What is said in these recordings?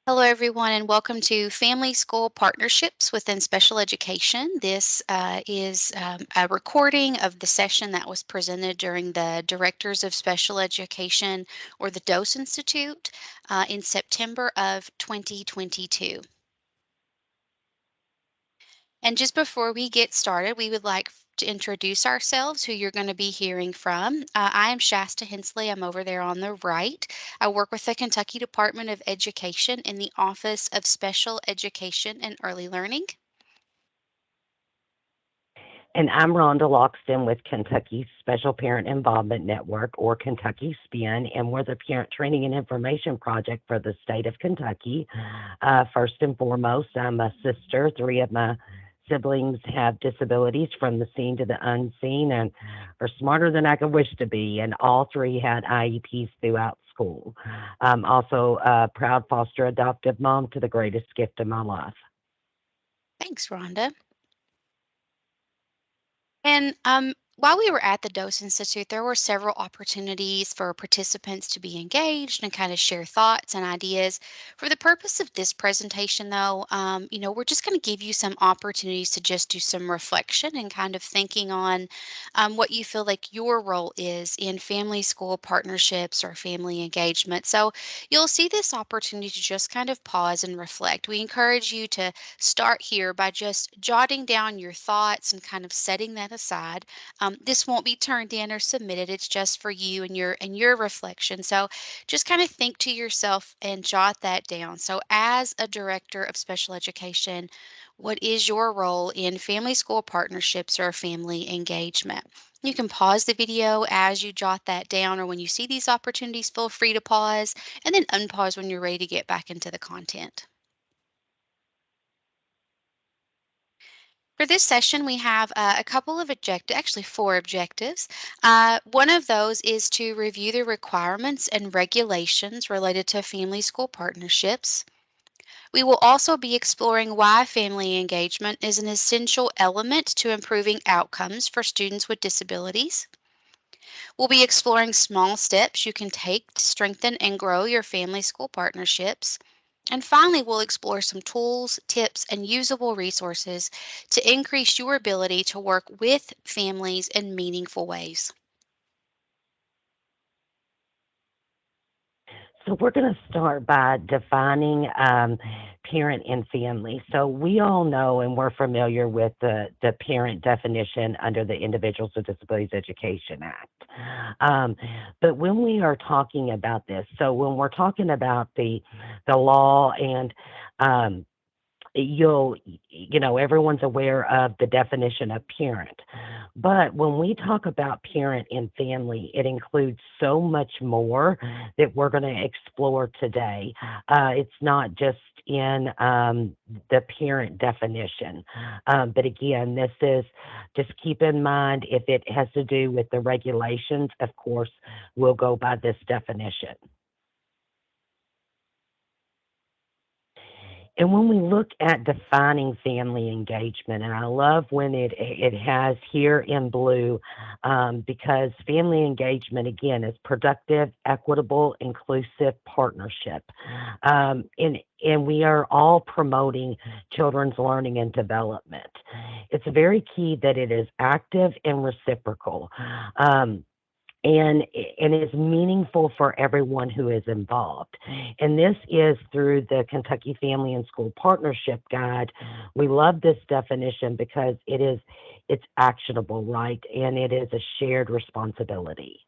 Hello, everyone, and welcome to Family School Partnerships within Special Education. This is a recording of the session that was presented during the Directors of Special Education or the DOSE Institute in September of 2022. And just before we get started, we would like to introduce ourselves, who you're going to be hearing from. I am Shasta Hensley. I'm over there on the right. I work with the Kentucky Department of Education in the Office of Special Education and Early Learning. And I'm Rhonda Loxton with Kentucky Special Parent Involvement Network, or Kentucky SPIN, and we're the Parent Training and Information Project for the state of Kentucky. First and foremost, I'm a sister. Three of my siblings have disabilities from the seen to the unseen and are smarter than I could wish to be, and all three had IEPs throughout school. I'm also a proud foster adoptive mom to the greatest gift of my life. Thanks, Rhonda. And while we were at the DOSE Institute, there were several opportunities for participants to be engaged and kind of share thoughts and ideas. For the purpose of this presentation, though, we're just going to give you some opportunities to just do some reflection and kind of thinking on what you feel like your role is in family school partnerships or family engagement. So you'll see this opportunity to just kind of pause and reflect. We encourage you to start here by just jotting down your thoughts and kind of setting that aside. This won't be turned in or submitted. It's just for you and your reflection. So just kind of think to yourself and jot that down. So as a director of special education, what is your role in family school partnerships or family engagement? You can pause the video as you jot that down, or when you see these opportunities, feel free to pause and then unpause when you're ready to get back into the content. For this session, we have a couple of objectives, actually four objectives. One of those is to review the requirements and regulations related to family school partnerships. We will also be exploring why family engagement is an essential element to improving outcomes for students with disabilities. We'll be exploring small steps you can take to strengthen and grow your family school partnerships. And finally, we'll explore some tools, tips, and usable resources to increase your ability to work with families in meaningful ways. So we're going to start by defining parent and family. So we all know and we're familiar with the parent definition under the Individuals with Disabilities Education Act. Um, but when we are talking about this, so when we're talking about the law and um, you'll everyone's aware of the definition of parent, but when we talk about parent and family, it includes so much more that we're going to explore today. It's not just in the parent definition, but again, this is, just keep in mind, if it has to do with the regulations, of course we'll go by this definition. And when we look at defining family engagement, and I love when it has here in blue, because family engagement again is productive, equitable, inclusive partnership, and we are all promoting children's learning and development. It's very key that it is active and reciprocal. Um, and is meaningful for everyone who is involved. And this is through the Kentucky Family and School Partnership Guide. We love this definition because it's actionable, right? And it is a shared responsibility.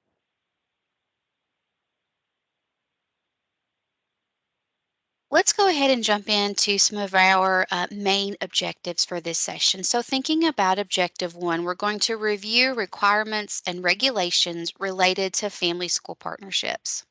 Let's go ahead and jump into some of our main objectives for this session. So, thinking about objective one, we're going to review requirements and regulations related to family school partnerships.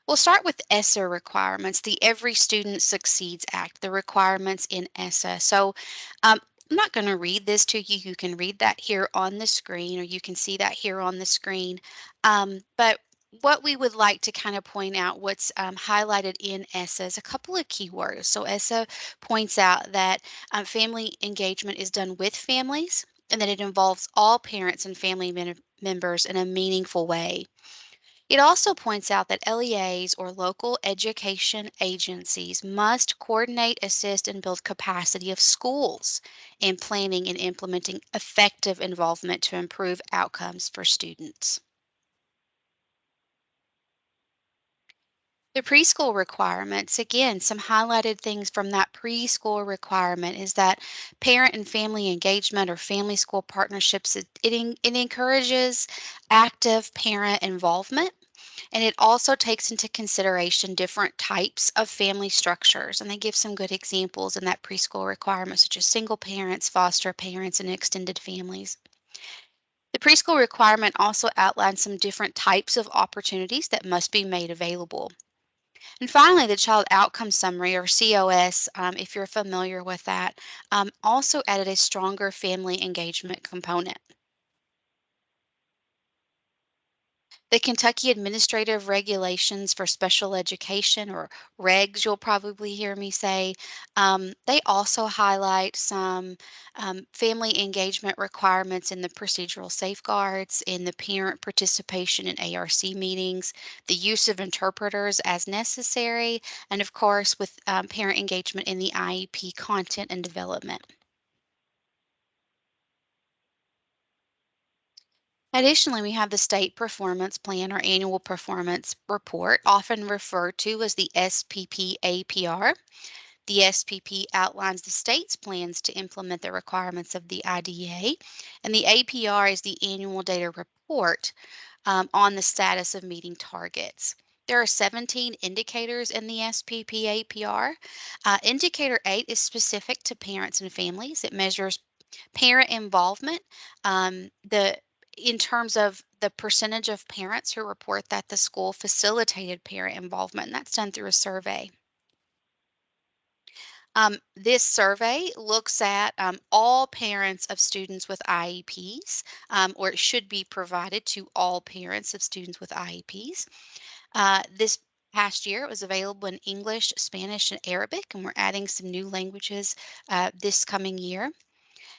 We'll start with ESSA requirements, the Every Student Succeeds Act, the requirements in ESSA. So I'm not going to read this to you. You can read that here on the screen, or you can see that here on the screen. But what we would like to kind of point out, what's highlighted in ESSA, is a couple of keywords. So ESSA points out that family engagement is done with families, and that it involves all parents and family members in a meaningful way. It also points out that LEAs or local education agencies must coordinate, assist, and build capacity of schools in planning and implementing effective involvement to improve outcomes for students. The preschool requirements, again, some highlighted things from that preschool requirement is that parent and family engagement or family school partnerships, it encourages active parent involvement. And it also takes into consideration different types of family structures. And they give some good examples in that preschool requirement, such as single parents, foster parents, and extended families. The preschool requirement also outlines some different types of opportunities that must be made available. And finally, the Child Outcome Summary, or COS, if you're familiar with that, also added a stronger family engagement component. The Kentucky Administrative Regulations for Special Education, or regs, you'll probably hear me say, they also highlight some family engagement requirements in the procedural safeguards, in the parent participation in ARC meetings, the use of interpreters as necessary, and of course, with parent engagement in the IEP content and development. Additionally, we have the State Performance Plan or Annual Performance Report, often referred to as the SPP APR. The SPP outlines the state's plans to implement the requirements of the IDEA, and the APR is the annual data report on the status of meeting targets. There are 17 indicators in the SPP APR. Indicator 8 is specific to parents and families. It measures parent involvement, the in terms of the percentage of parents who report that the school facilitated parent involvement, and that's done through a survey. This survey looks at all parents of students with IEPs, or it should be provided to all parents of students with IEPs. This past year, it was available in English, Spanish, and Arabic, and we're adding some new languages this coming year.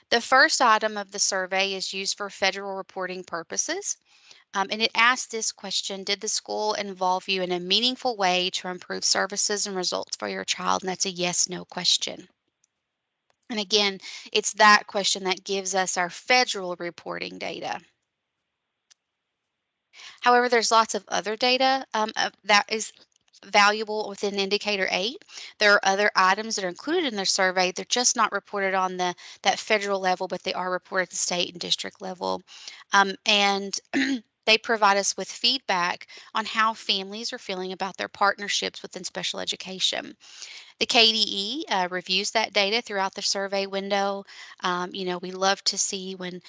The first item of the survey is used for federal reporting purposes, and it asks this question: did the school involve you in a meaningful way to improve services and results for your child? And that's a yes no question. And again, it's that question that gives us our federal reporting data. However, there's lots of other data that is valuable within indicator 8. There are other items that are included in their survey. They're just not reported on that federal level, but they are reported at the state and district level. And they provide us with feedback on how families are feeling about their partnerships within special education. The KDE reviews that data throughout the survey window. We love to see when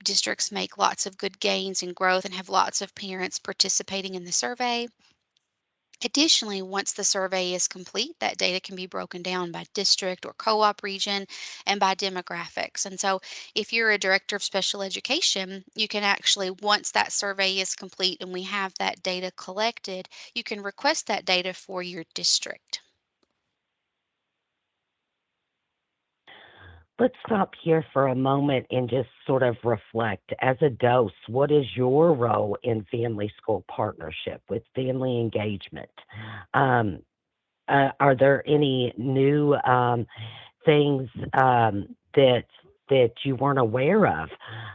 districts make lots of good gains and growth and have lots of parents participating in the survey. Additionally, once the survey is complete, that data can be broken down by district or co-op region and by demographics. And so if you're a director of special education, you can actually, once that survey is complete and we have that data collected, you can request that data for your district. Let's stop here for a moment and just sort of reflect. As a dose, what is your role in family school partnership with family engagement? Um, are there any new things that you weren't aware of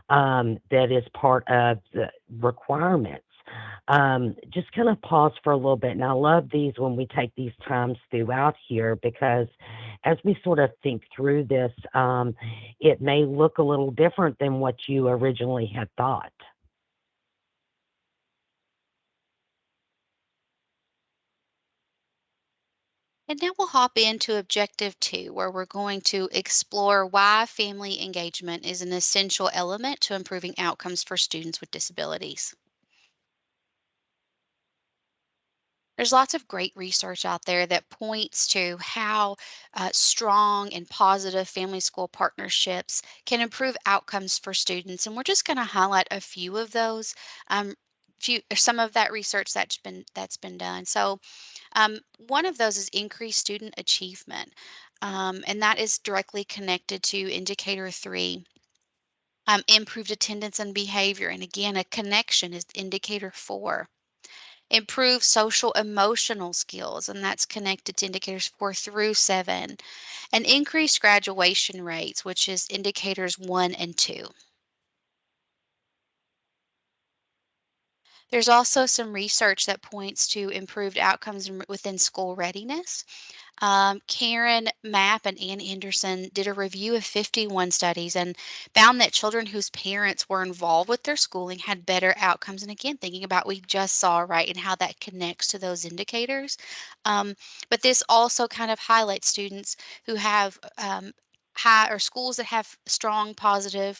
that is part of the requirements? Just kind of pause for a little bit. And I love these when we take these times throughout here because as we sort of think through this, it may look a little different than what you originally had thought. And now we'll hop into objective 2, where we're going to explore why family engagement is an essential element to improving outcomes for students with disabilities. There's lots of great research out there that points to how strong and positive family school partnerships can improve outcomes for students. And we're just going to highlight a few of those, some of that research that's been done. So one of those is increased student achievement, and that is directly connected to indicator 3. Improved attendance and behavior, and again, a connection is indicator 4. improve social emotional skills, and that's connected to indicators 4 through 7, and increase graduation rates, which is indicators 1 and 2. There's also some research that points to improved outcomes within school readiness. Karen Mapp and Ann Anderson did a review of 51 studies and found that children whose parents were involved with their schooling had better outcomes. And again, thinking about we just saw, right, and how that connects to those indicators. Um, but this also kind of highlights students who have high or schools that have strong, positive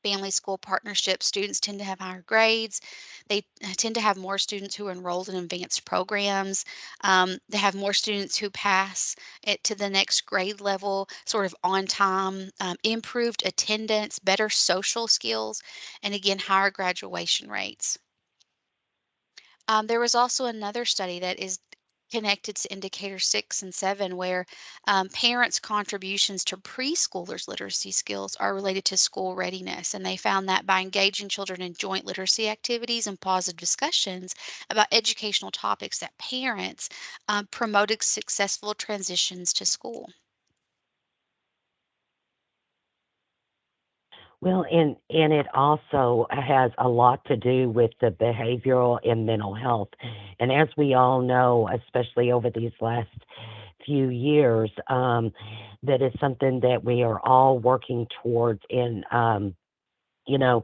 family school partnerships. Students tend to have higher grades. They tend to have more students who are enrolled in advanced programs. They have more students who pass it to the next grade level sort of on time, improved attendance, better social skills, and again, higher graduation rates. There was also another study that is connected to indicator 6 and 7, where parents' contributions to preschoolers' literacy skills are related to school readiness. And they found that by engaging children in joint literacy activities and positive discussions about educational topics, that parents promoted successful transitions to school. Well, and it also has a lot to do with the behavioral and mental health. And as we all know, especially over these last few years, that is something that we are all working towards in you know,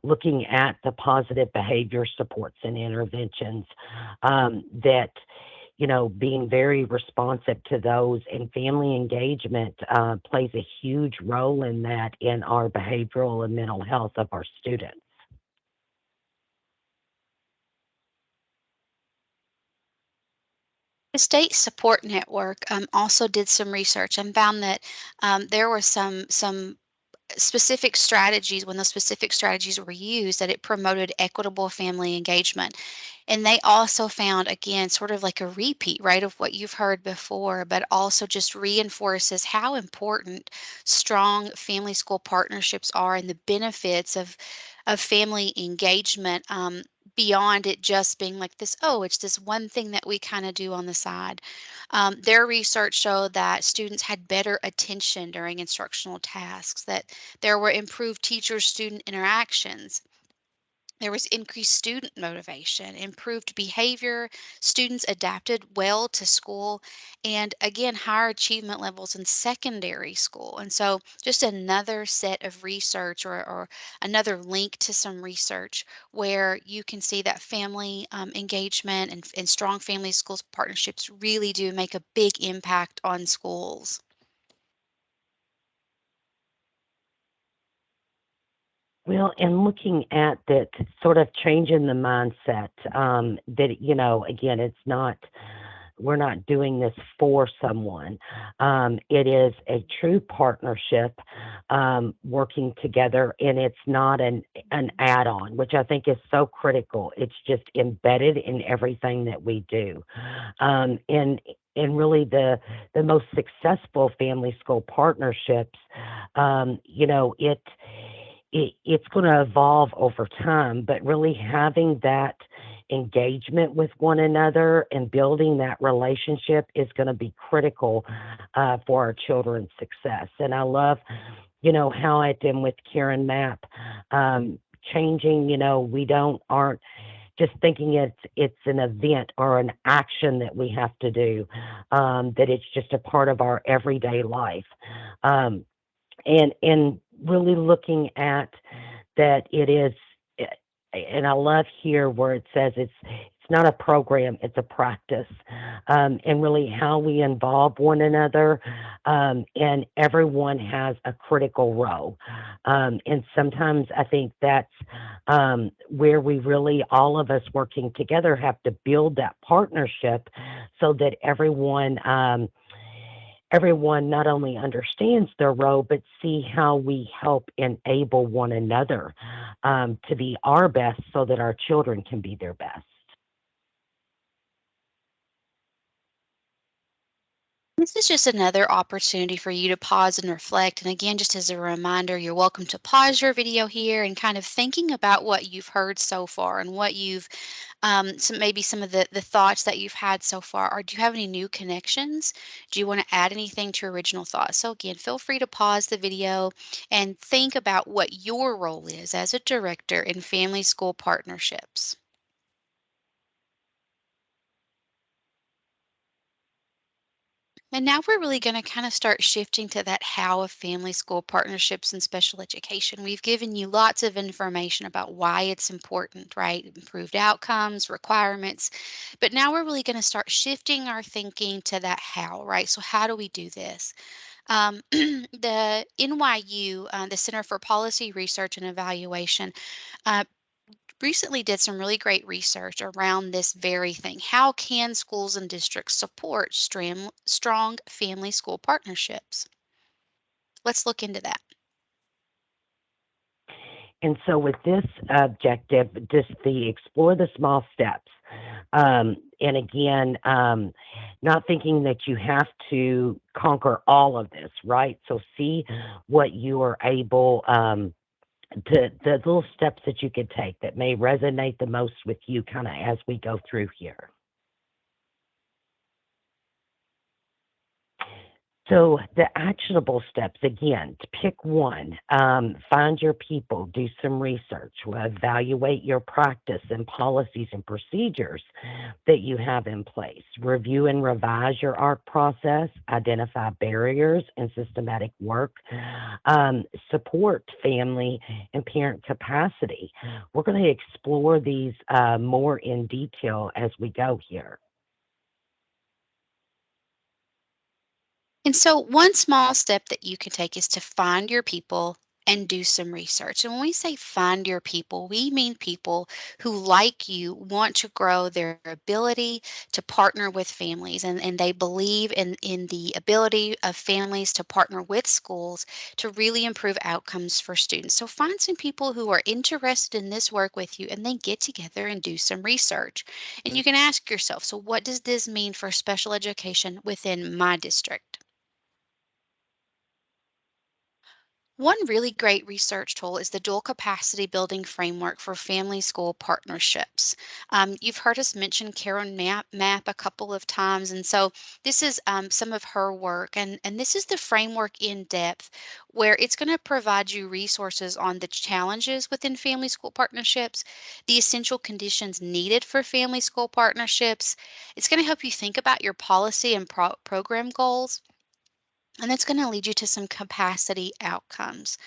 looking at the positive behavior supports and interventions that, being very responsive to those and family engagement plays a huge role in that in our behavioral and mental health of our students. The state support network also did some research and found that there were some specific strategies when those specific strategies were used that it promoted equitable family engagement. And they also found, again, sort of like a repeat, right, of what you've heard before, but also just reinforces how important strong family school partnerships are and the benefits of family engagement, beyond it just being like this, oh, it's this one thing that we kind of do on the side. Their research showed that students had better attention during instructional tasks, that there were improved teacher student interactions. There was increased student motivation, improved behavior, students adapted well to school, and again, higher achievement levels in secondary school. And so, just another set of research or another link to some research where you can see that family engagement and strong family schools partnerships really do make a big impact on schools. Well, and looking at that, sort of changing the mindset that, again, it's not, we're not doing this for someone. It is a true partnership working together, and it's not an add on, which I think is so critical. It's just embedded in everything that we do. And really the most successful family school partnerships, it's going to evolve over time, but really having that engagement with one another and building that relationship is going to be critical for our children's success. And I love, how it and with Karen Mapp, um, changing, we don't aren't just thinking it's an event or an action that we have to do, that it's just a part of our everyday life. Um, and really looking at that it is and I love here where it says it's not a program, it's a practice, and really how we involve one another, and everyone has a critical role, and sometimes I think that's where we really all of us working together have to build that partnership so that everyone not only understands their role, but see how we help enable one another to be our best so that our children can be their best. This is just another opportunity for you to pause and reflect. And again, just as a reminder, you're welcome to pause your video here and kind of thinking about what you've heard so far and what you've, some maybe some of the thoughts that you've had so far. Or do you have any new connections? Do you want to add anything to original thoughts? So again, feel free to pause the video and think about what your role is as a director in family school partnerships. And now we're really going to kind of start shifting to that how of family school partnerships and special education. We've given you lots of information about why it's important, right? Improved outcomes, requirements. But now we're really going to start shifting our thinking to that how, right? So, how do we do this? The NYU, the Center for Policy Research and Evaluation, uh, recently did some really great research around this very thing. How can schools and districts support strong family school partnerships? Let's look into that. And so, with this objective, just the explore the small steps. And again, not thinking that you have to conquer all of this, right? So, see what you are able to, the little steps that you could take that may resonate the most with you kind of as we go through here. So the actionable steps again, to pick one, find your people, do some research, evaluate your practice and policies and procedures that you have in place, review and revise your ARC process, identify barriers and systematic work, support family and parent capacity. We're going to explore these more in detail as we go here. And so, one small step that you can take is to find your people and do some research. And when we say find your people, we mean people who, like you, want to grow their ability to partner with families and they believe in the ability of families to partner with schools to really improve outcomes for students. So, find some people who are interested in this work with you and then get together and do some research. And you can ask yourself, so what does this mean for special education within my district? One really great research tool is the dual capacity building framework for family school partnerships. You've heard us mention Karen Map a couple of times, and so this is some of her work, and this is the framework in depth where it's going to provide you resources on the challenges within family school partnerships, the essential conditions needed for family school partnerships. It's going to help you think about your policy and program goals. And that's going to lead you to some capacity outcomes.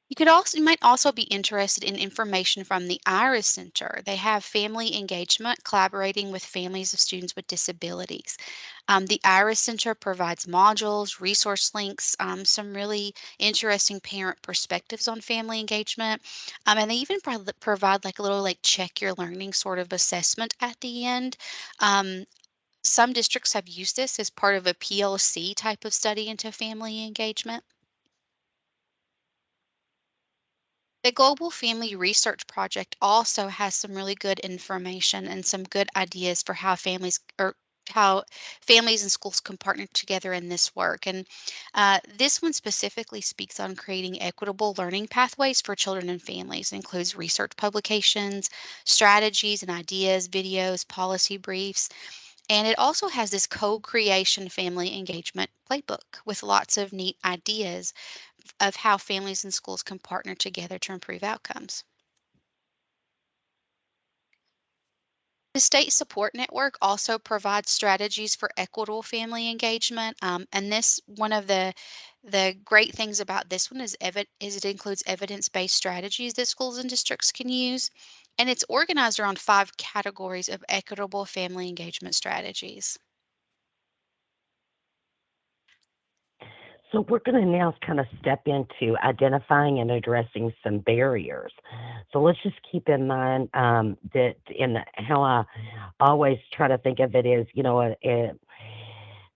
You might also be interested in information from the IRIS Center. They have family engagement, collaborating with families of students with disabilities. The IRIS Center provides modules, resource links, some really interesting parent perspectives on family engagement, and they even provide like a little like check your learning sort of assessment at the end. Um, some districts have used this as part of a PLC type of study into family engagement. The Global Family Research Project also has some really good information and some good ideas for how families and schools can partner together in this work. And this one specifically speaks on creating equitable learning pathways for children and families. It includes research publications, strategies and ideas, videos, policy briefs. And it also has this co creation family engagement playbook with lots of neat ideas of how families and schools can partner together to improve outcomes. The state support network also provides strategies for equitable family engagement, and this one of the great things about this one is it includes evidence-based strategies that schools and districts can use, and it's organized around 5 categories of equitable family engagement strategies. So we're going to now kind of step into identifying and addressing some barriers. So let's just keep in mind that how I always try to think of it is,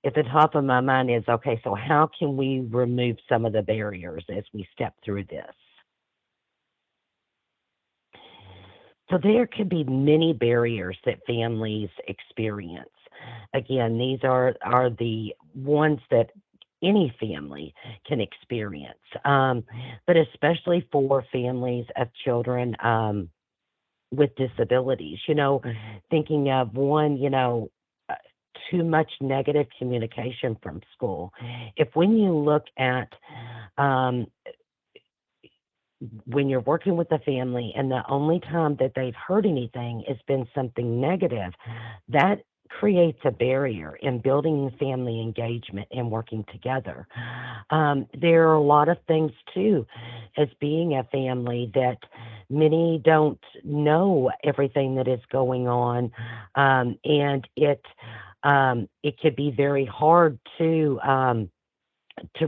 at the top of my mind is okay. So how can we remove some of the barriers as we step through this? So there could be many barriers that families experience. Again, these are the ones that any family can experience, but especially for families of children with disabilities. Thinking of one, uh, too much negative communication from school. If when you look at um, when you're working with a family and the only time that they've heard anything has been something negative, that creates a barrier in building family engagement and working together. There are a lot of things too, as being a family, that many don't know everything that is going on, and it could be very hard to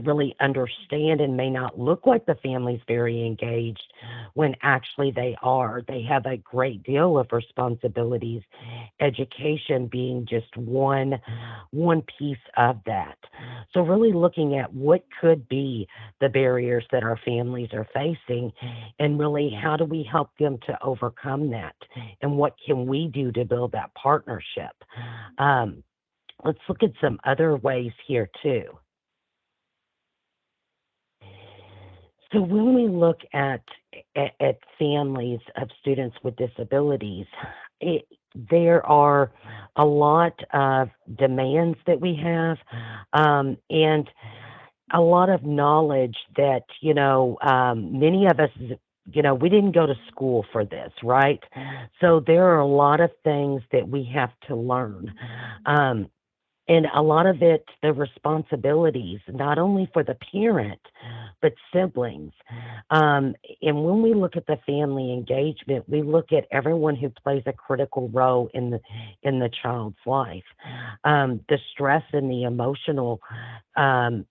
really understand, and may not look like the family's very engaged when actually they are. They have a great deal of responsibilities, education being just one piece of that. So really looking at what could be the barriers that our families are facing, and really how do we help them to overcome that, and what can we do to build that partnership. Um, let's look at some other ways here too. So when we look at families of students with disabilities, it, there are a lot of demands that we have, and a lot of knowledge that many of us. We didn't go to school for this, right? So there are a lot of things that we have to learn. Um, and a lot of it, the responsibilities, not only for the parent, but siblings. Um, and when we look at the family engagement, we look at everyone who plays a critical role in the child's life. The stress and the emotional um,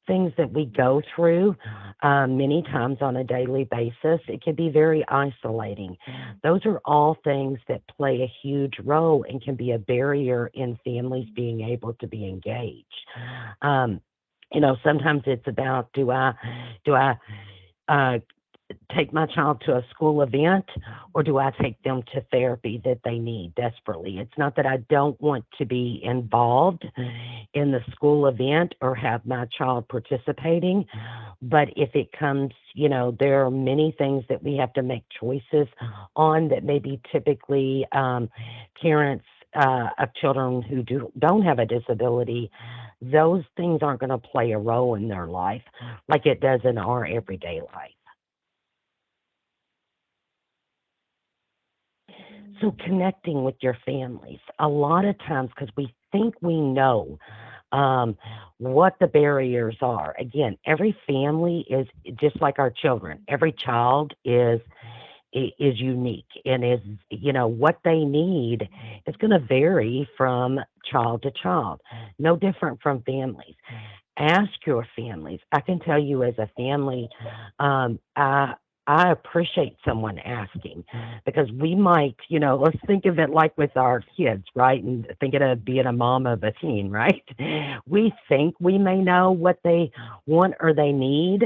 things that we go through many times on a daily basis, it can be very isolating. Those are all things that play a huge role and can be a barrier in families being able to be engaged. Um, Sometimes it's about, do I uh, take my child to a school event, or do I take them to therapy that they need desperately? It's not that I don't want to be involved in the school event or have my child participating, but if it comes, there are many things that we have to make choices on that maybe typically parents of children who don't have a disability, those things aren't going to play a role in their life like it does in our everyday life. So connecting with your families, a lot of times, because we think we know um, what the barriers are. Again, every family is just like our children. Every child is unique, and is what they need is going to vary from child to child. No different from families. Ask your families. I can tell you, as a family, I appreciate someone asking, because we might, let's think of it like with our kids, right? And thinking of being a mom of a teen, right? We think we may know what they want or they need.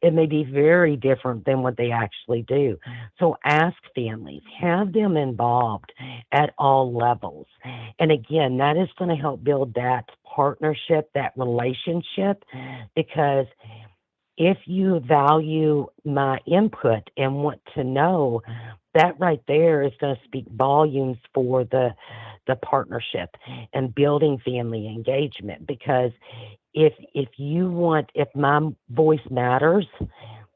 It may be very different than what they actually do. So ask families, have them involved at all levels. And again, that is going to help build that partnership, that relationship, because if you value my input and want to know, that right there is going to speak volumes for the partnership and building family engagement. Because if my voice matters,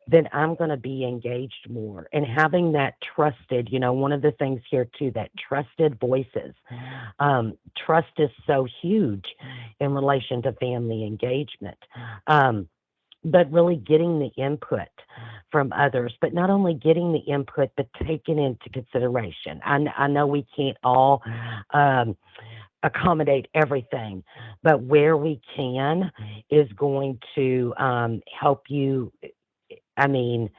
then I'm going to be engaged more. And having that trusted, one of the things here too, that trusted voices. Trust is so huge in relation to family engagement. But really getting the input from others, but not only getting the input, but taking into consideration. I know we can't all um, accommodate everything, but where we can is going to help you. I mean,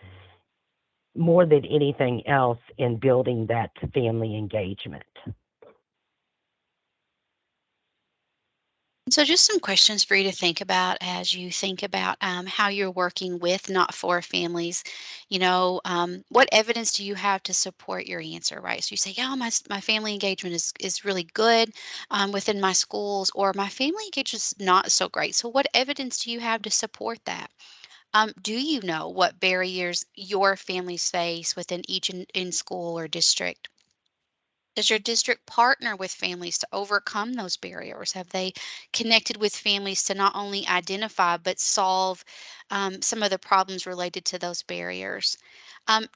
more than anything else, in building that family engagement. So, just some questions for you to think about as you think about how you're working with, not for families. What evidence do you have to support your answer, right? So you say, "Yeah, my family engagement is really good within my schools," or "My family engagement is not so great." So, what evidence do you have to support that? Do you know what barriers your families face within each in school or district? Does your district partner with families to overcome those barriers? Have they connected with families to not only identify but solve some of the problems related to those barriers?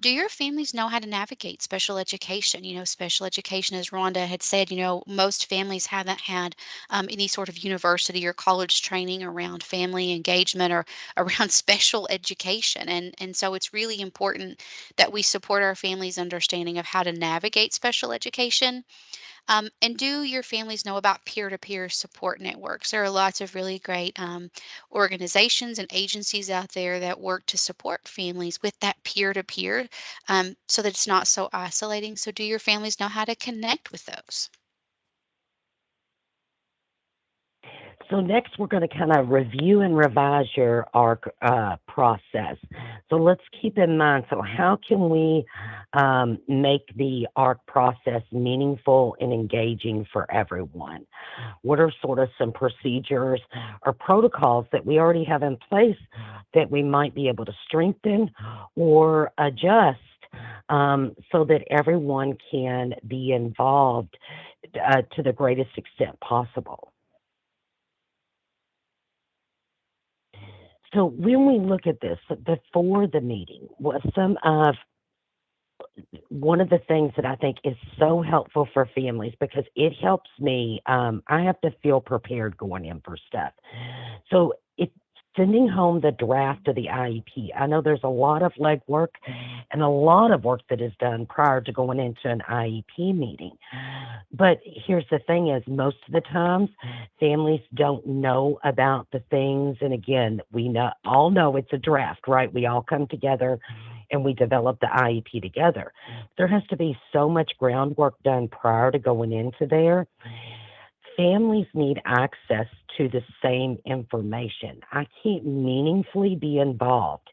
Do your families know how to navigate special education? Special education, as Rhonda had said, most families haven't had any sort of university or college training around family engagement or around special education. And so it's really important that we support our families' understanding of how to navigate special education. And do your families know about peer to peer support networks? There are lots of really great organizations and agencies out there that work to support families with that peer to peer so that it's not so isolating. So, do your families know how to connect with those? So next, we're going to kind of review and revise your ARC process. So let's keep in mind. So how can we make the ARC process meaningful and engaging for everyone? What are sort of some procedures or protocols that we already have in place that we might be able to strengthen or adjust? So that everyone can be involved to the greatest extent possible. So when we look at this before the meeting, what some of one of the things that I think is so helpful for families because it helps me. I have to feel prepared going in for stuff. So it's sending home the draft of the IEP. I know there's a lot of legwork and a lot of work that is done prior to going into an IEP meeting. But here's the thing is most of the times families don't know about the things. And again, all know it's a draft, right? We all come together and we develop the IEP together. There has to be so much groundwork done prior to going into there. Families need access to the same information. I can't meaningfully be involved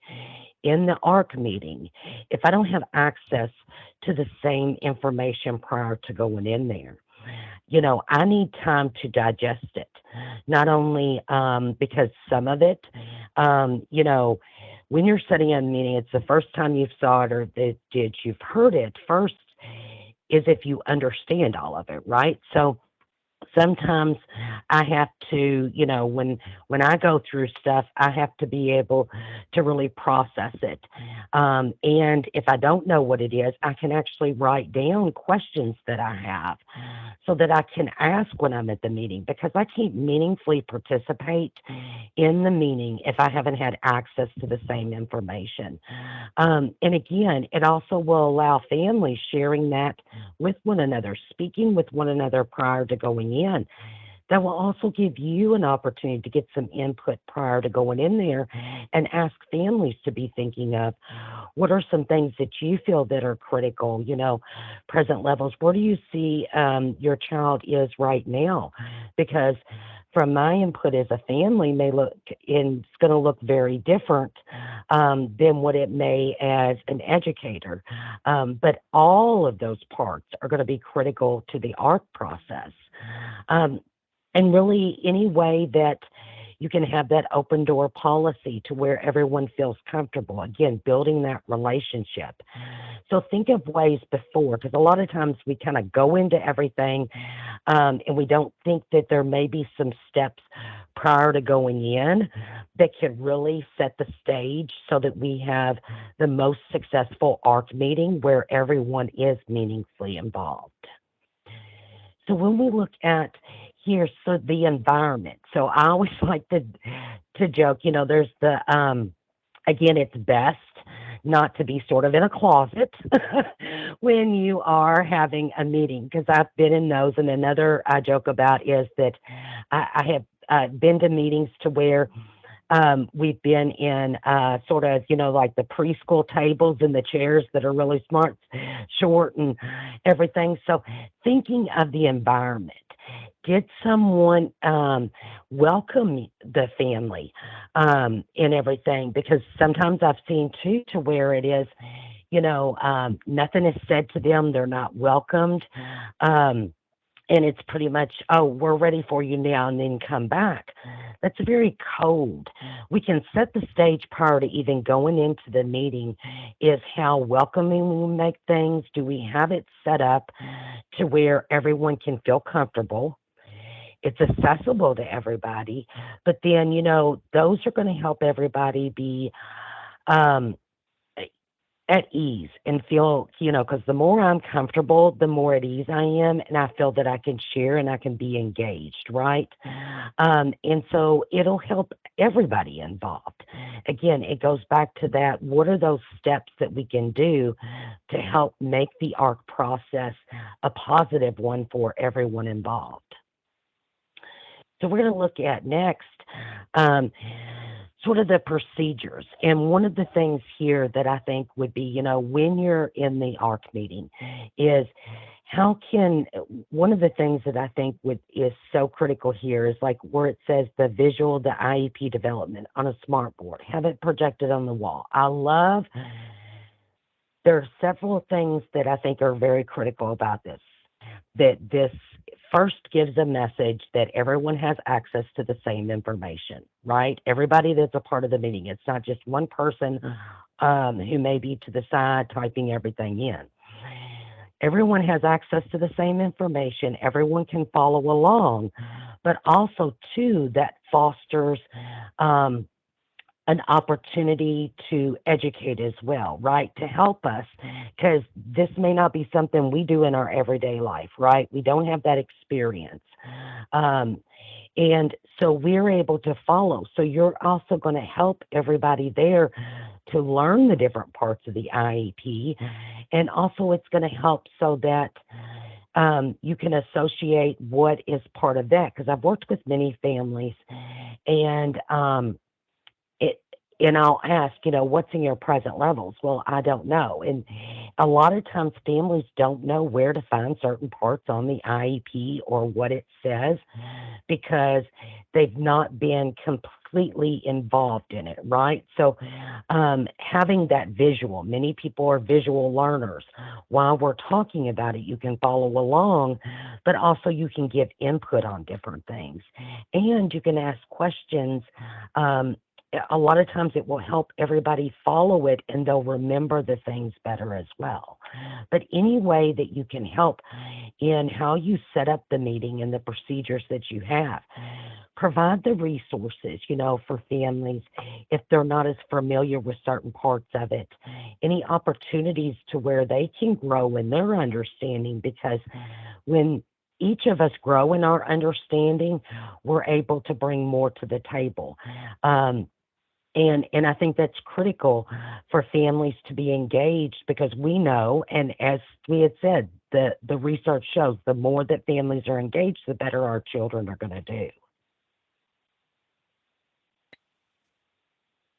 in the ARC meeting if I don't have access to the same information prior to going in there. I need time to digest it. Not only because some of it, when you're sitting in a meeting, it's the first time you saw it or did you've heard it first is if you understand all of it, right? So sometimes I have to, when I go through stuff, I have to be able to really process it. And if I don't know what it is, I can actually write down questions that I have so that I can ask when I'm at the meeting because I can't meaningfully participate in the meeting if I haven't had access to the same information. And again, it also will allow families sharing that with one another, speaking with one another prior to going in. That will also give you an opportunity to get some input prior to going in there and ask families to be thinking of what are some things that you feel that are critical, present levels. Where do you see your child is right now? Because from my input as a family may look and it's going to look very different than what it may as an educator. But all of those parts are going to be critical to the ARC process. Um, and really, any way that you can have that open door policy to where everyone feels comfortable. Again, building that relationship. So think of ways before, because a lot of times we kind of go into everything and we don't think that there may be some steps prior to going in that could really set the stage so that we have the most successful ARC meeting where everyone is meaningfully involved. So when we look at here, so the environment. So I always like to joke, there's the again, it's best not to be sort of in a closet when you are having a meeting because I've been in those. And another I joke about is that I have been to meetings to where we've been in sort of, like the preschool tables and the chairs that are really short and everything. So thinking of the environment. get someone, welcome the family, and everything, because sometimes I've seen too to where it is, nothing is said to them, they're not welcomed. Um, and it's pretty much, "Oh, we're ready for you now, and then come back." That's very cold. We can set the stage prior to even going into the meeting, is how welcoming we make things. Do we have it set up to where everyone can feel comfortable? It's accessible to everybody, but then, those are gonna help everybody be, um, at ease and feel, because the more I'm comfortable, the more at ease I am, and I feel that I can share and I can be engaged, right? And so it'll help everybody involved. Again, it goes back to that. What are those steps that we can do to help make the ARC process a positive one for everyone involved? So we're going to look at next, um, sort of the procedures. And one of the things here that I think would be, when you're in the ARC meeting, is how can one of the things that I think would is so critical here is like where it says the IEP development on a smart board, have it projected on the wall. I love there are several things that I think are very critical about this. That this first gives a message that everyone has access to the same information, right? Everybody that's a part of the meeting. It's not just one person, who may be to the side typing everything in. Everyone has access to the same information. Everyone can follow along, but also too that fosters, um, an opportunity to educate as well, right? To help us, because this may not be something we do in our everyday life, right? We don't have that experience. Um, and so we're able to follow. So you're also going to help everybody there to learn the different parts of the IEP. And also, it's going to help so that, you can associate what is part of that. Because I've worked with many families, and it and I'll ask, "What's in your present levels?" "Well, I don't know." And a lot of times families don't know where to find certain parts on the IEP or what it says because they've not been completely involved in it, right? So, having that visual, many people are visual learners. While we're talking about it, you can follow along, but also you can give input on different things. And you can ask questions. Um, a lot of times it will help everybody follow it and they'll remember the things better as well. But any way that you can help in how you set up the meeting and the procedures that you have, provide the resources, for families if they're not as familiar with certain parts of it, any opportunities to where they can grow in their understanding, because when each of us grow in our understanding, we're able to bring more to the table. Um, and I think that's critical for families to be engaged, because we know, and as we had said, the research shows the more that families are engaged, the better our children are going to do.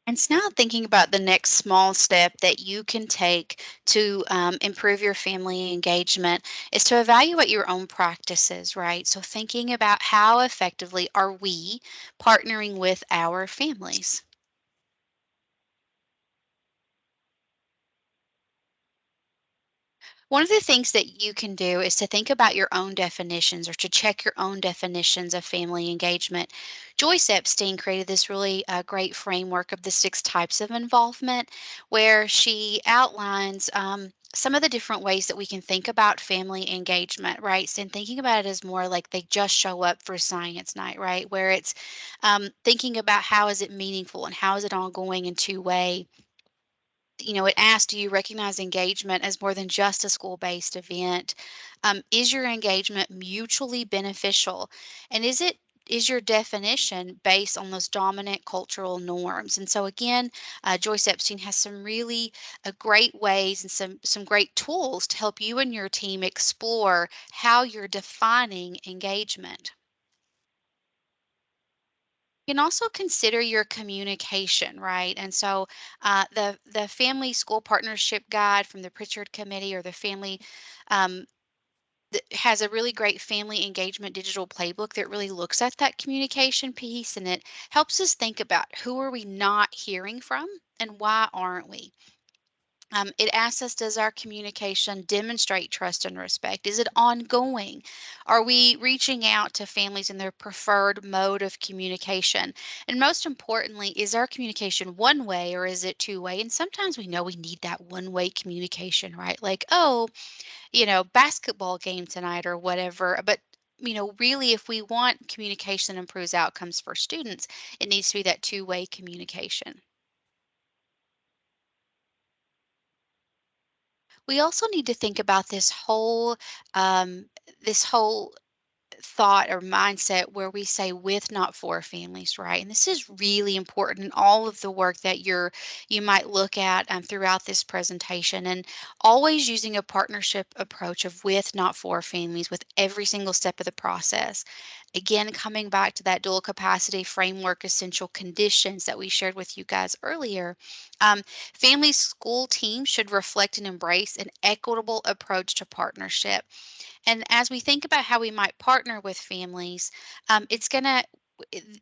And so now thinking about the next small step that you can take to improve your family engagement is to evaluate your own practices, right? So thinking about how effectively are we partnering with our families. One of the things that you can do is to think about your own definitions or to check your own definitions of family engagement. Joyce Epstein created this really great framework of the 6 types of involvement, where she outlines some of the different ways that we can think about family engagement, right? So, thinking about it as more like they just show up for science night, right? Where it's thinking about how is it meaningful and how is it ongoing and two-way. It asks, do you recognize engagement as more than just a school-based event? Is your engagement mutually beneficial? And is your definition based on those dominant cultural norms? And so again, Joyce Epstein has some really great ways and some great tools to help you and your team explore how you're defining engagement. You can also consider your communication, right? And so, the Family School Partnership Guide from the Pritchard Committee, or the Family um, that has a really great family engagement digital playbook that really looks at that communication piece, and it helps us think about who are we not hearing from and why aren't we. It asks us, does our communication demonstrate trust and respect? Is it ongoing? Are we reaching out to families in their preferred mode of communication? And most importantly, is our communication one way or is it two way? And sometimes we know we need that one way communication, right? Like, oh, basketball game tonight or whatever. But really, if we want communication that improves outcomes for students, it needs to be that two-way communication. We also need to think about um, this whole thought or mindset where we say with not for families, right? And this is really important in all of the work that you might look at throughout this presentation, and always using a partnership approach of with not for families with every single step of the process. Again, coming back to that dual capacity framework essential conditions that we shared with you guys earlier. um, Family school teams should reflect and embrace an equitable approach to partnership. And as we think about how we might partner with families, it's going to,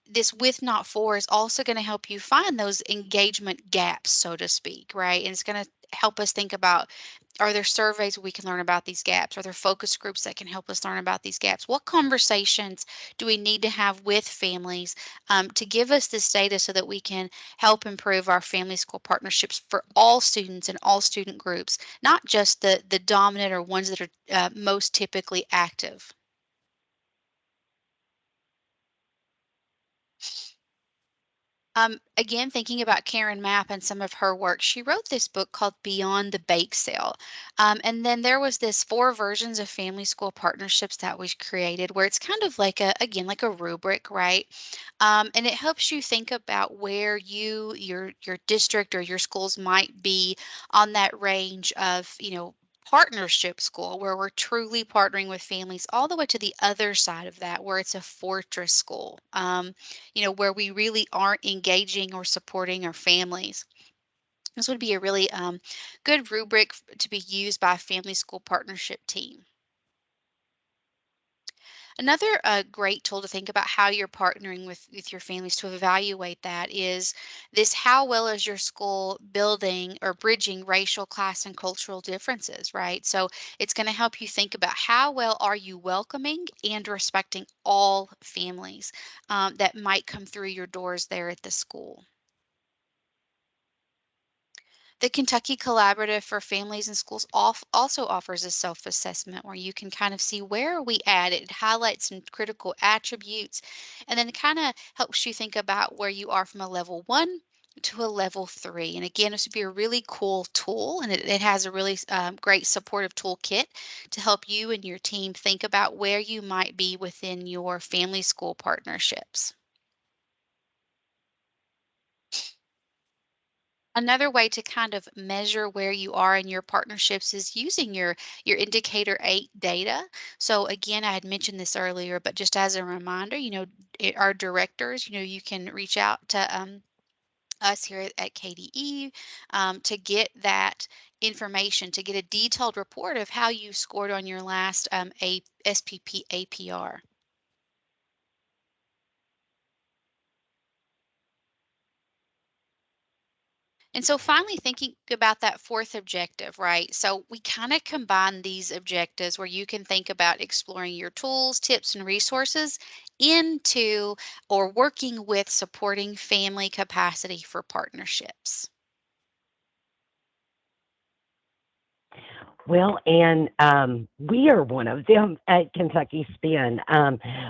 this with not for is also going to help you find those engagement gaps, so to speak, right? And it's going to help us think about, are there surveys we can learn about these gaps? Are there focus groups that can help us learn about these gaps? What conversations do we need to have with families to give us this data so that we can help improve our family school partnerships for all students and all student groups, not just the dominant or ones that are most typically active? Again, thinking about Karen Mapp and some of her work, she wrote this book called Beyond the Bake Sale. And then there was this four versions of family school partnerships that was created where it's kind of like again, like a rubric, right? And it helps you think about where your district or your schools might be on that range of, partnership school where we're truly partnering with families, all the way to the other side of that where it's a fortress school. Where we really aren't engaging or supporting our families. This would be a really good rubric to be used by a family school partnership team. Another great tool to think about how you're partnering with your families to evaluate that is this: how well is your school building or bridging racial, class, and cultural differences, right? So it's going to help you think about how well are you welcoming and respecting all families that might come through your doors there at the school. The Kentucky Collaborative for Families and Schools also offers a self-assessment where you can kind of see where are we at. It highlights some critical attributes and then kind of helps you think about where you are from a level one to a level three. And again, this would be a really cool tool, and it has a really great supportive toolkit to help you and your team think about where you might be within your family school partnerships. Another way to kind of measure where you are in your partnerships is using your indicator 8 data. So again, I had mentioned this earlier, but just as a reminder, our directors, you can reach out to us here at KDE to get that information, to get a detailed report of how you scored on your last SPP APR. And so finally thinking about that fourth objective, right? So we kind of combine these objectives where you can think about exploring your tools, tips, and resources into or working with supporting family capacity for partnerships. Well, and we are one of them at Kentucky Spin.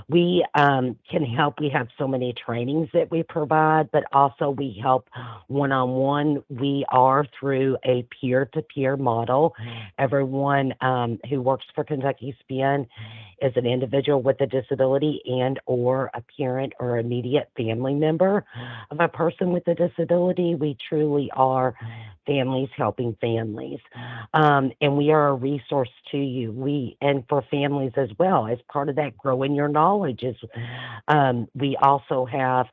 We can help. We have so many trainings that we provide, but also we help one on one. We are through a peer to peer model. Everyone who works for Kentucky Spin is an individual with a disability and or a parent or immediate family member of a person with a disability. We truly are families helping families. And we are a resource to you. We and for families as well. As part of that, growing your knowledge is. We also have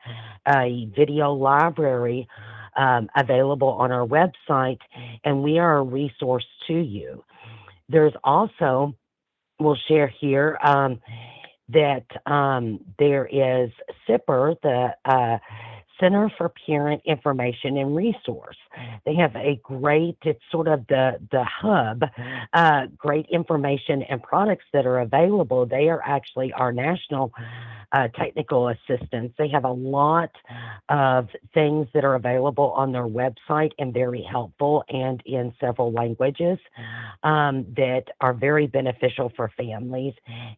a video library available on our website, and we are a resource to you. There's also will share here that there is SIPR, the Center for Parent Information and Resource. They have a great, it's sort of the hub, great information and products that are available. They are actually our national technical assistance. They have a lot of things that are available on their website and very helpful and in several languages that are very beneficial for families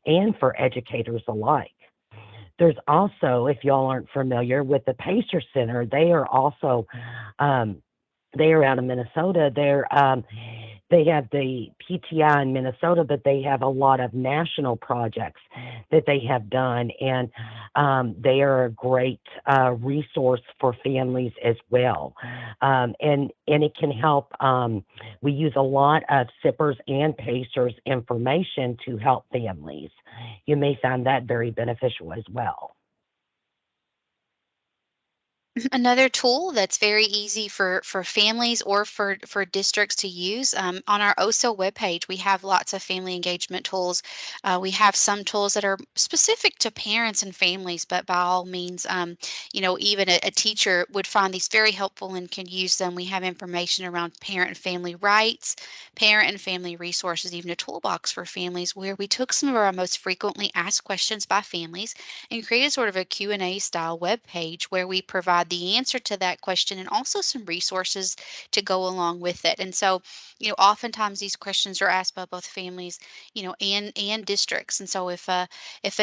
and for educators alike. There's also, if y'all aren't familiar with the Pacer Center, they are also um, they are out of Minnesota. They have the PTI in Minnesota, but they have a lot of national projects that they have done, and they are a great resource for families as well. And it can help. We use a lot of SIPRs and Pacers information to help families. You may find that very beneficial as well. Another tool that's very easy for families or for districts to use, on our OSO webpage, we have lots of family engagement tools. We have some tools that are specific to parents and families, but by all means, even a teacher would find these very helpful and can use them. We have information around parent and family rights, parent and family resources, even a toolbox for families where we took some of our most frequently asked questions by families and created sort of a Q&A style web page where we provide the answer to that question and also some resources to go along with it. And so, oftentimes these questions are asked by both families, and districts. And so if a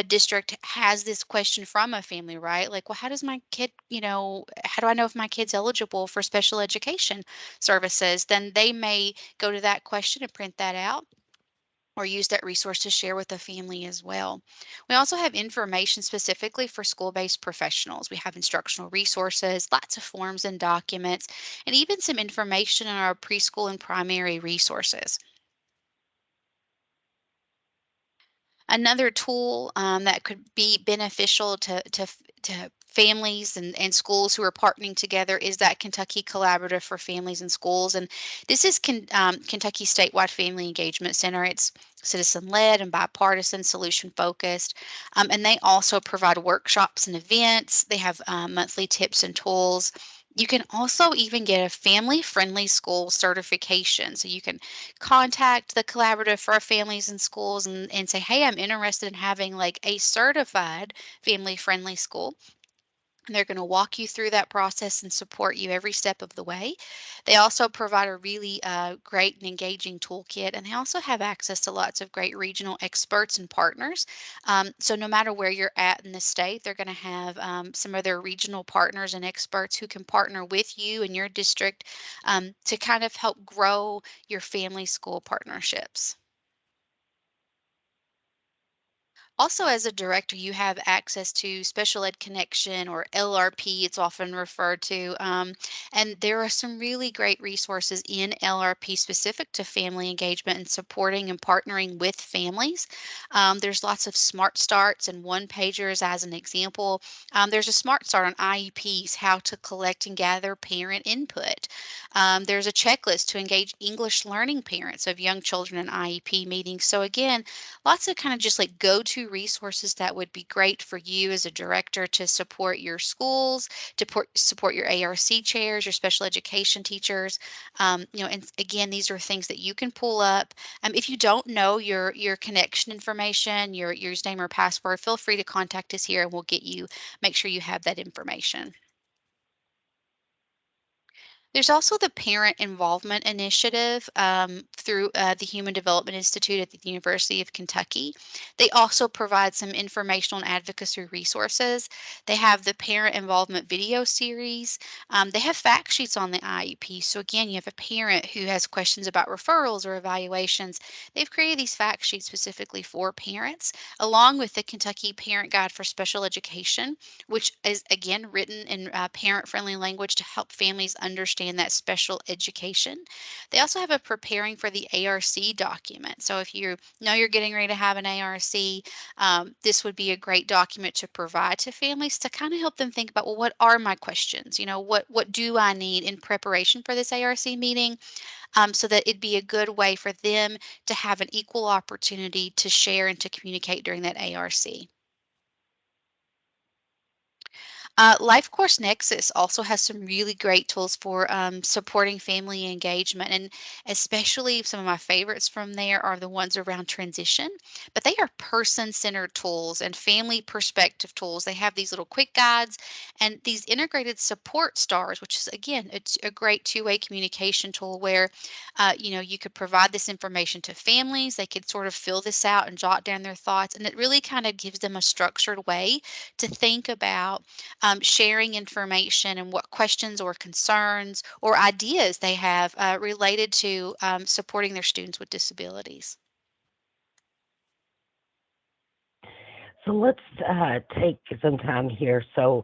district has this question from a family, right? Like, well, how does my kid, how do I know if my kid's eligible for special education services? Then they may go to that question and print that out or use that resource to share with the family as well. We also have information specifically for school based professionals. We have instructional resources, lots of forms and documents, and even some information on our preschool and primary resources. Another tool that could be beneficial to families and schools who are partnering together is that Kentucky Collaborative for Families and Schools. And this is Kentucky Statewide Family Engagement Center. It's citizen led and bipartisan, solution focused. And they also provide workshops and events. They have monthly tips and tools. You can also even get a family friendly school certification. So you can contact the collaborative for families and schools and say, hey, I'm interested in having like a certified family friendly school. And they're going to walk you through that process and support you every step of the way. They also provide a really great and engaging toolkit, and they also have access to lots of great regional experts and partners. So, no matter where you're at in the state, they're going to have some of their regional partners and experts who can partner with you and your district to kind of help grow your family school partnerships. Also, as a director, you have access to Special Ed Connection or LRP, it's often referred to. And there are some really great resources in LRP specific to family engagement and supporting and partnering with families. There's lots of smart starts and one pagers as an example. There's a smart start on IEPs, how to collect and gather parent input. There's a checklist to engage English learning parents of young children in IEP meetings. So, again, lots of kind of just like go-to resources that would be great for you as a director to support your schools, to support your ARC chairs, your special education teachers. And again, these are things that you can pull up. If you don't know your connection information, your username or password, feel free to contact us here and we'll make sure you have that information. There's also the Parent Involvement Initiative through the Human Development Institute at the University of Kentucky. They also provide some informational and advocacy resources. They have the Parent Involvement video series. They have fact sheets on the IEP. So, again, you have a parent who has questions about referrals or evaluations. They've created these fact sheets specifically for parents, along with the Kentucky Parent Guide for Special Education, which is again written in parent friendly language to help families understand understand that special education. They also have a preparing for the ARC document. So if you know you're getting ready to have an ARC, this would be a great document to provide to families to kind of help them think about, well, what are my questions? What do I need in preparation for this ARC meeting? So that it'd be a good way for them to have an equal opportunity to share and to communicate during that ARC. Life Course Nexus also has some really great tools for supporting family engagement, and especially some of my favorites from there are the ones around transition. But they are person-centered tools and family perspective tools. They have these little quick guides and these integrated support stars, which is again it's a great two-way communication tool where you could provide this information to families. They could sort of fill this out and jot down their thoughts, and it really kind of gives them a structured way to think about sharing information and what questions or concerns or ideas they have related to supporting their students with disabilities. So let's take some time here. So,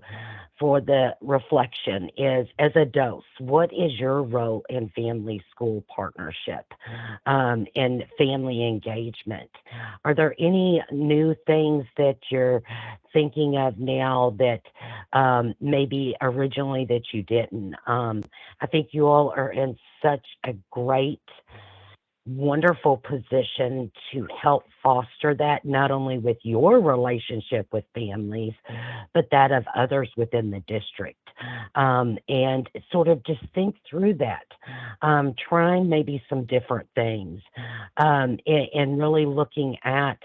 for the reflection, is as a dose, what is your role in family school partnership and family engagement? Are there any new things that you're thinking of now that maybe originally that you didn't? I think you all are in such a great wonderful position to help foster that not only with your relationship with families, but that of others within the district. And sort of just think through that, trying maybe some different things, and really looking at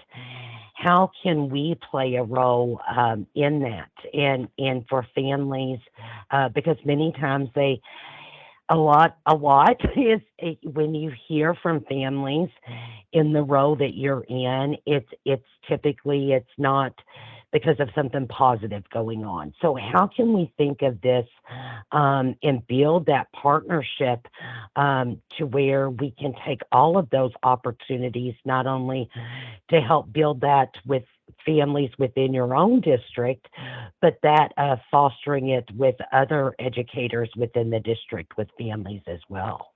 how can we play a role in that and for families because many times they a lot is when you hear from families in the role that you're in, it's typically it's not because of something positive going on. So how can we think of this and build that partnership to where we can take all of those opportunities not only to help build that with families within your own district, but that fostering it with other educators within the district with families as well.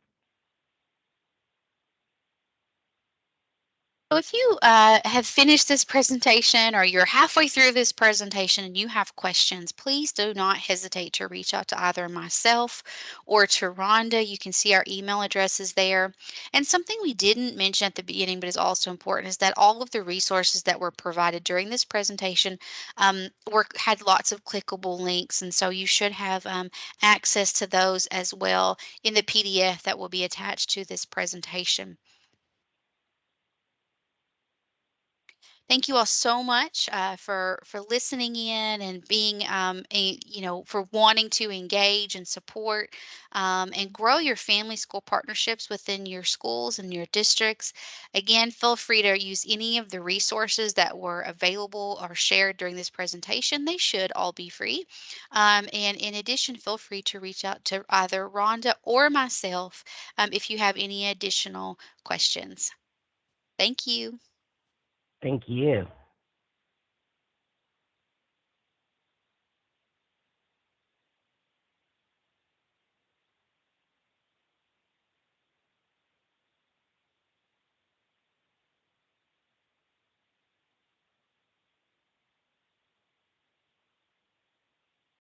So if you have finished this presentation or you're halfway through this presentation and you have questions, please do not hesitate to reach out to either myself or to Rhonda. You can see our email addresses there. And something we didn't mention at the beginning, but is also important, is that all of the resources that were provided during this presentation had lots of clickable links. And so you should have access to those as well in the PDF that will be attached to this presentation. Thank you all so much for listening in and being for wanting to engage and support and grow your family school partnerships within your schools and your districts. Again, feel free to use any of the resources that were available or shared during this presentation. They should all be free. And in addition, feel free to reach out to either Rhonda or myself if you have any additional questions. Thank you. Thank you.